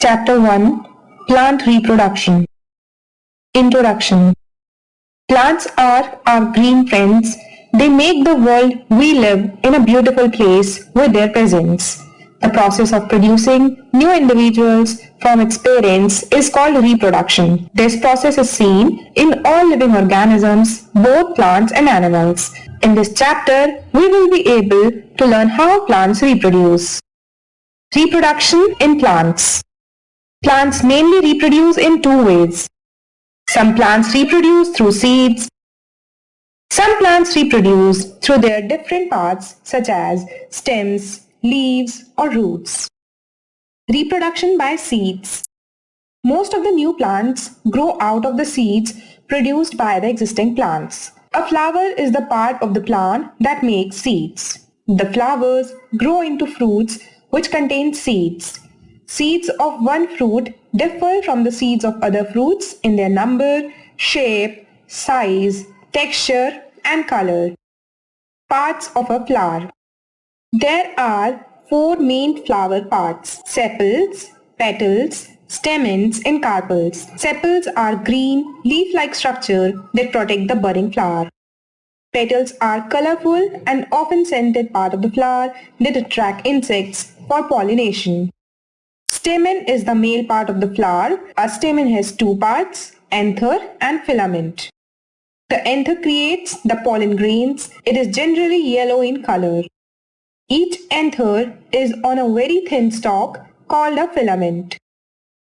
Chapter 1, Plant Reproduction. Introduction. Plants are our green friends. They make the world we live in a beautiful place with their presence. The process of producing new individuals from its parents is called reproduction. This process is seen in all living organisms, both plants and animals. In this chapter, we will be able to learn how plants reproduce. Reproduction in plants. Plants mainly reproduce in two ways. Some plants reproduce through seeds. Some plants reproduce through their different parts such as stems, leaves, or roots. Reproduction by seeds. Most of the new plants grow out of the seeds produced by the existing plants. A flower is the part of the plant that makes seeds. The flowers grow into fruits which contain seeds. Seeds of one fruit differ from the seeds of other fruits in their number, shape, size, texture, and color. Parts of a flower. There are four main flower parts: sepals, petals, stamens, and carpels. Sepals are green, leaf-like structure that protect the budding flower. Petals are colorful and often scented part of the flower that attract insects for pollination. Stamen is the male part of the flower. A stamen has two parts, anther and filament. The anther creates the pollen grains. It is generally yellow in color. Each anther is on a very thin stalk called a filament.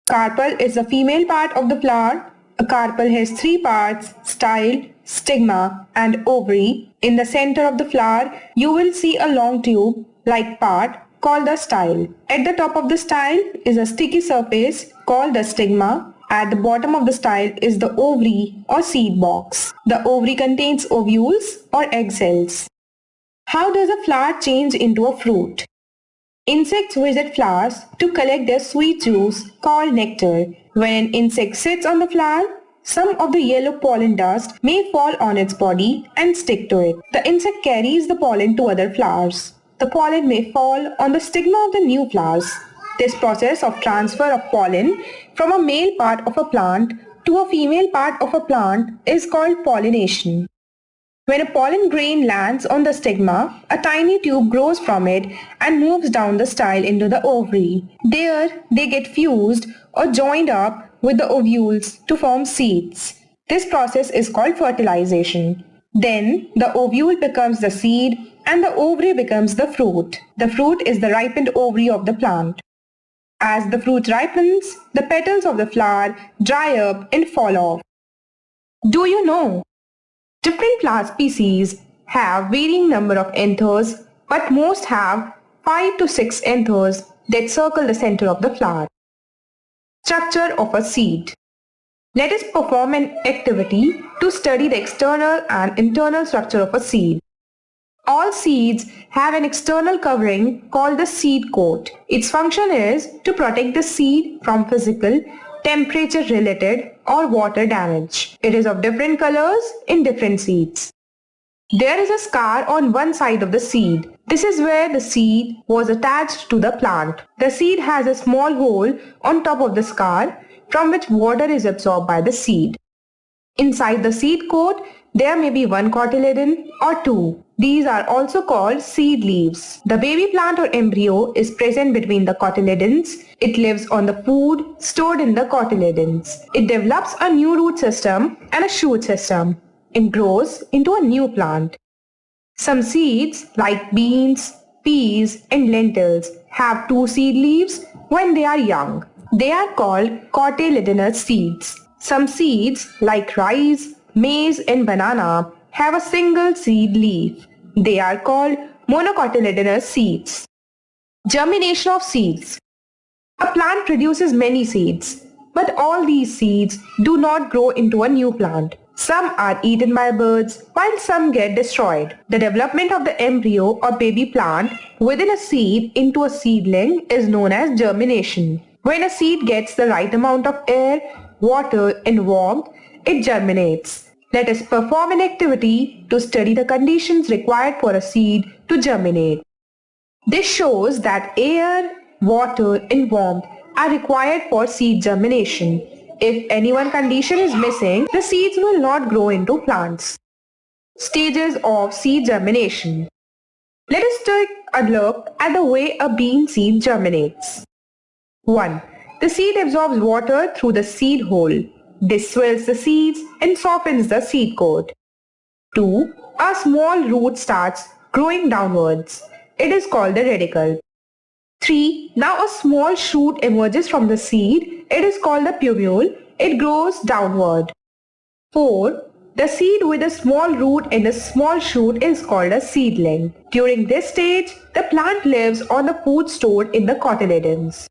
Carpel is the female part of the flower. A carpel has three parts: style, stigma, and ovary. In the center of the flower, you will see a long tube-like part called the style. At the top of the style is a sticky surface called the stigma. At the bottom of the style is the ovary or seed box. The ovary contains ovules or egg cells. How does a flower change into a fruit? Insects visit flowers to collect their sweet juice called nectar. When an insect sits on the flower, some of the yellow pollen dust may fall on its body and stick to it. The insect carries the pollen to other flowers. The pollen may fall on the stigma of the new flowers. This process of transfer of pollen from a male part of a plant to a female part of a plant is called pollination. When a pollen grain lands on the stigma, a tiny tube grows from it and moves down the style into the ovary. There, they get fused or joined up with the ovules to form seeds. This process is called fertilization. Then, the ovule becomes the seed and the ovary becomes the fruit. The fruit is the ripened ovary of the plant. As the fruit ripens, the petals of the flower dry up and fall off. Do you know? Different flower species have varying number of anthers, but most have 5 to 6 anthers that circle the center of the flower. Structure of a seed. Let us perform an activity to study the external and internal structure of a seed. All seeds have an external covering called the seed coat. Its function is to protect the seed from physical, temperature-related or water damage. It is of different colors in different seeds. There is a scar on one side of the seed. This is where the seed was attached to the plant. The seed has a small hole on top of the scar from which water is absorbed by the seed. Inside the seed coat, there may be one cotyledon or two. These are also called seed leaves. The baby plant or embryo is present between the cotyledons. It lives on the food stored in the cotyledons. It develops a new root system and a shoot system. It grows into a new plant. Some seeds like beans, peas, and lentils have two seed leaves when they are young. They are called cotyledonous seeds. Some seeds like rice, maize, and banana have a single seed leaf. They are called monocotyledonous seeds. Germination of seeds. A plant produces many seeds, but all these seeds do not grow into a new plant. Some are eaten by birds, while some get destroyed. The development of the embryo or baby plant within a seed into a seedling is known as germination. When a seed gets the right amount of air, water, and warmth, it germinates. Let us perform an activity to study the conditions required for a seed to germinate. This shows that air, water, and warmth are required for seed germination. If any one condition is missing, the seeds will not grow into plants. Stages of seed germination. Let us take a look at the way a bean seed germinates. 1. The seed absorbs water through the seed hole. This swells the seeds and softens the seed coat. 2. A small root starts growing downwards. It is called the radicle. 3. Now a small shoot emerges from the seed. It is called the plumule. It grows downward. 4. The seed with a small root and a small shoot is called a seedling. During this stage, the plant lives on the food stored in the cotyledons.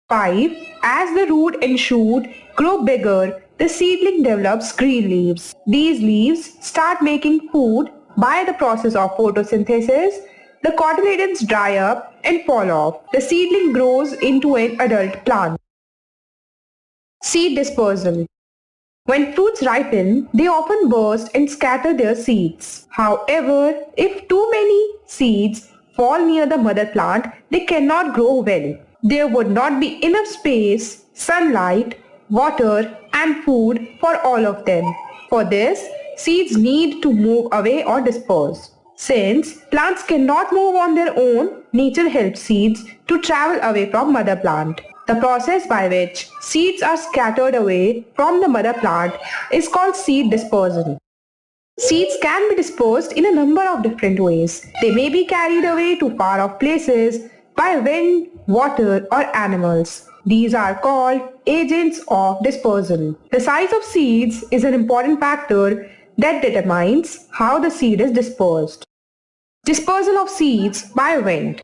5. As the root and shoot grow bigger, the seedling develops green leaves. These leaves start making food by the process of photosynthesis. The cotyledons dry up and fall off. The seedling grows into an adult plant. Seed dispersal. When fruits ripen, they often burst and scatter their seeds. However, if too many seeds fall near the mother plant, they cannot grow well. There would not be enough space, sunlight, water, and food for all of them. For this, seeds need to move away or disperse. Since plants cannot move on their own, nature helps seeds to travel away from mother plant. The process by which seeds are scattered away from the mother plant is called seed dispersal. Seeds can be dispersed in a number of different ways. They may be carried away to far off places by wind, water, or animals. These are called agents of dispersal. The size of seeds is an important factor that determines how the seed is dispersed. Dispersal of seeds by wind.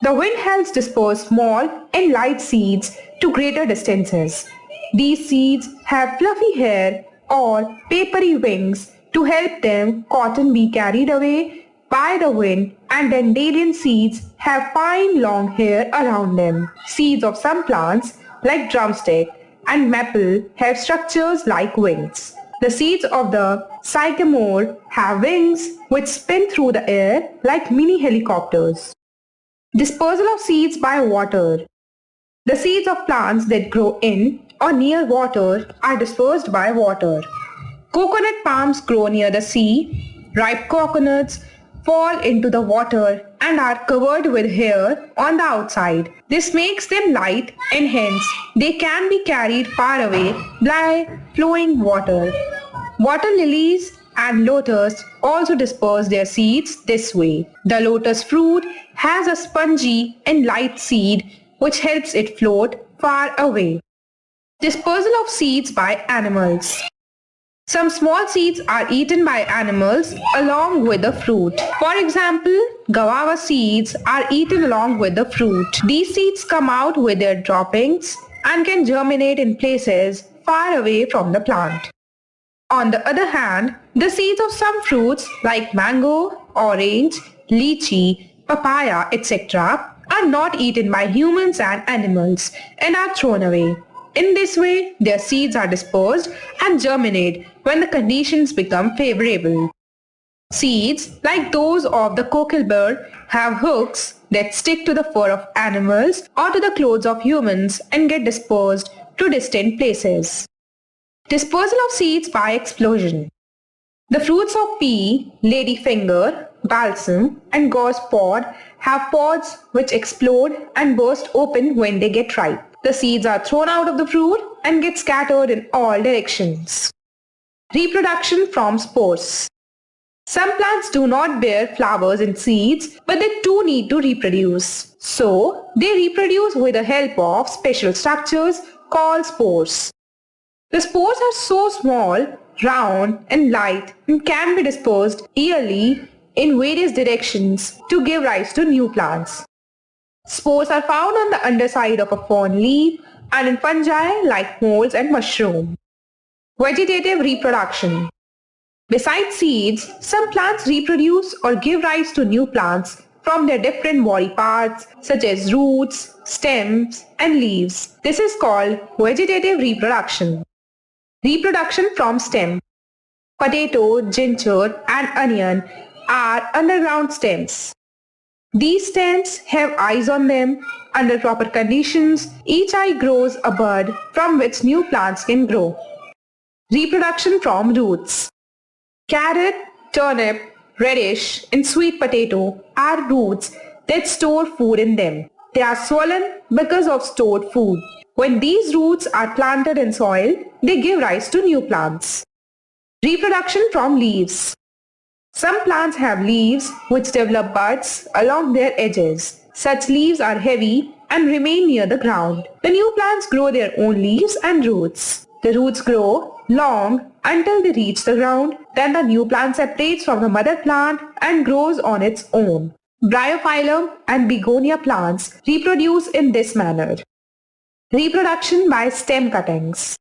The wind helps disperse small and light seeds to greater distances. These seeds have fluffy hair or papery wings to help them cotton be carried away by the wind, and dandelion seeds have fine long hair around them. Seeds of some plants like drumstick and maple have structures like wings. The seeds of the sycamore have wings which spin through the air like mini helicopters. Dispersal of seeds by water. The seeds of plants that grow in or near water are dispersed by water. Coconut palms grow near the sea. Ripe coconuts fall into the water and are covered with hair on the outside. This makes them light and hence they can be carried far away by flowing water. Water lilies and lotus also disperse their seeds this way. The lotus fruit has a spongy and light seed which helps it float far away. Dispersal of seeds by animals. Some small seeds are eaten by animals along with the fruit. For example, guava seeds are eaten along with the fruit. These seeds come out with their droppings and can germinate in places far away from the plant. On the other hand, the seeds of some fruits like mango, orange, lychee, papaya, etc. are not eaten by humans and animals and are thrown away. In this way, their seeds are dispersed and germinate when the conditions become favorable. Seeds, like those of the cocklebur, have hooks that stick to the fur of animals or to the clothes of humans and get dispersed to distant places. Dispersal of seeds by explosion. The fruits of pea, ladyfinger, balsam, and gorse pod have pods which explode and burst open when they get ripe. The seeds are thrown out of the fruit and get scattered in all directions. Reproduction from spores. Some plants do not bear flowers and seeds, but they too need to reproduce. So, they reproduce with the help of special structures called spores. The spores are so small, round, and light and can be dispersed easily in various directions to give rise to new plants. Spores are found on the underside of a fern leaf and in fungi like molds and mushroom. Vegetative reproduction. Besides seeds, some plants reproduce or give rise to new plants from their different body parts such as roots, stems, and leaves. This is called vegetative reproduction. Reproduction from stem. Potato, ginger, and onion are underground stems. These stems have eyes on them. Under proper conditions, each eye grows a bud from which new plants can grow. Reproduction from roots. Carrot, turnip, radish, and sweet potato are roots that store food in them. They are swollen because of stored food. When these roots are planted in soil, they give rise to new plants. Reproduction from leaves. Some plants have leaves which develop buds along their edges. Such leaves are heavy and remain near the ground. The new plants grow their own leaves and roots. The roots grow long until they reach the ground. Then the new plant separates from the mother plant and grows on its own. Bryophyllum and begonia plants reproduce in this manner. Reproduction by stem cuttings.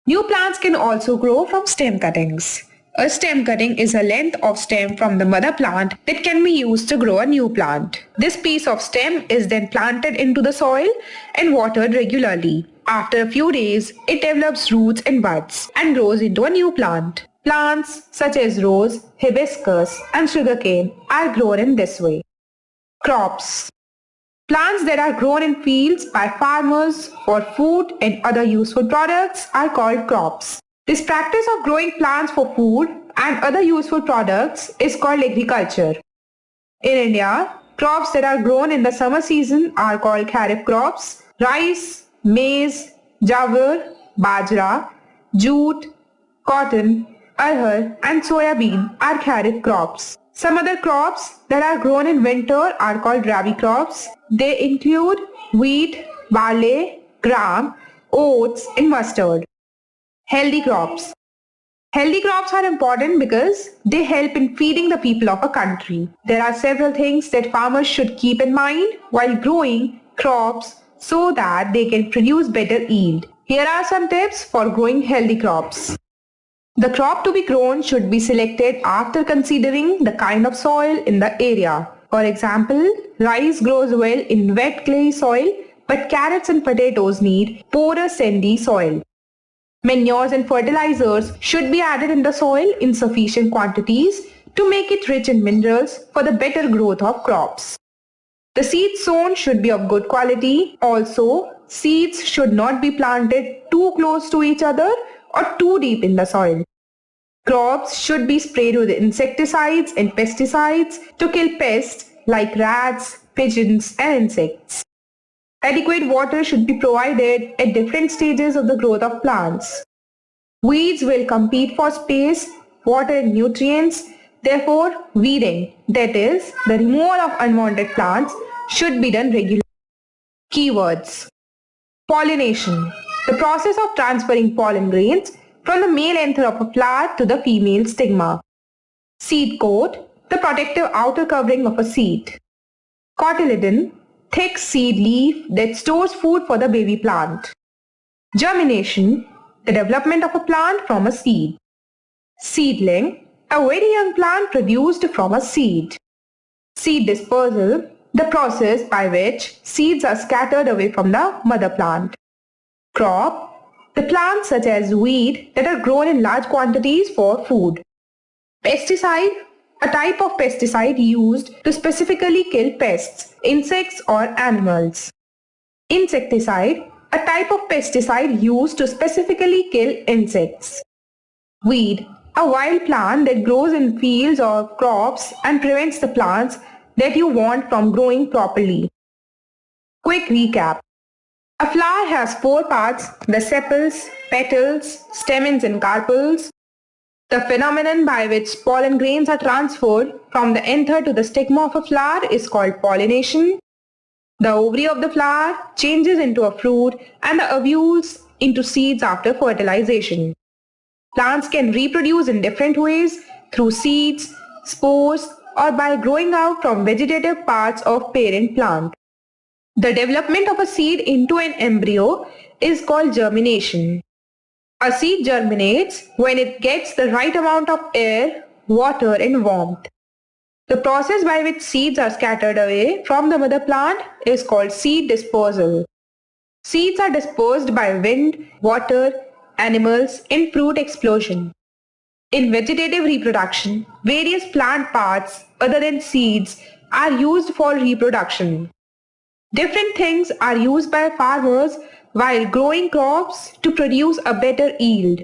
New plants can also grow from stem cuttings. A stem cutting is a length of stem from the mother plant that can be used to grow a new plant. This piece of stem is then planted into the soil and watered regularly. After a few days, it develops roots and buds and grows into a new plant. Plants such as rose, hibiscus, and sugarcane are grown in this way. Crops. Plants that are grown in fields by farmers for food and other useful products are called crops. This practice of growing plants for food and other useful products is called agriculture. In India, crops that are grown in the summer season are called kharif crops. Rice, maize, jawar, bajra, jute, cotton, arhar, and soya are kharif crops. Some other crops that are grown in winter are called rabi crops. They include wheat, barley, gram, oats, and mustard. Healthy crops. Healthy crops are important because they help in feeding the people of a country. There are several things that farmers should keep in mind while growing crops so that they can produce better yield. Here are some tips for growing healthy crops. The crop to be grown should be selected after considering the kind of soil in the area. For example, rice grows well in wet clay soil, but carrots and potatoes need porous sandy soil. Manures and fertilizers should be added in the soil in sufficient quantities to make it rich in minerals for the better growth of crops. The seeds sown should be of good quality. Also, seeds should not be planted too close to each other or too deep in the soil. Crops should be sprayed with insecticides and pesticides to kill pests like rats, pigeons, and insects. Adequate water should be provided at different stages of the growth of plants. Weeds will compete for space, water, and nutrients. Therefore, weeding, that is, the removal of unwanted plants, should be done regularly. Keywords. Pollination. The process of transferring pollen grains from the male anther of a flower to the female stigma. Seed coat. The protective outer covering of a seed. Cotyledon. Thick seed leaf that stores food for the baby plant. Germination, the development of a plant from a seed. Seedling, a very young plant produced from a seed. Seed dispersal, the process by which seeds are scattered away from the mother plant. Crop, the plants such as wheat that are grown in large quantities for food. Pesticide, a type of pesticide used to specifically kill pests, insects or animals. Insecticide, a type of pesticide used to specifically kill insects. Weed, a wild plant that grows in fields or crops and prevents the plants that you want from growing properly. Quick recap. A flower has 4 parts: the sepals, petals, stamens and carpels. The phenomenon by which pollen grains are transferred from the anther to the stigma of a flower is called pollination. The ovary of the flower changes into a fruit and the ovules into seeds after fertilization. Plants can reproduce in different ways through seeds, spores, or by growing out from vegetative parts of parent plant. The development of a seed into an embryo is called germination. A seed germinates when it gets the right amount of air, water, and warmth. The process by which seeds are scattered away from the mother plant is called seed dispersal. Seeds are dispersed by wind, water, animals, and fruit explosion. In vegetative reproduction, various plant parts other than seeds are used for reproduction. Different things are used by farmers while growing crops to produce a better yield.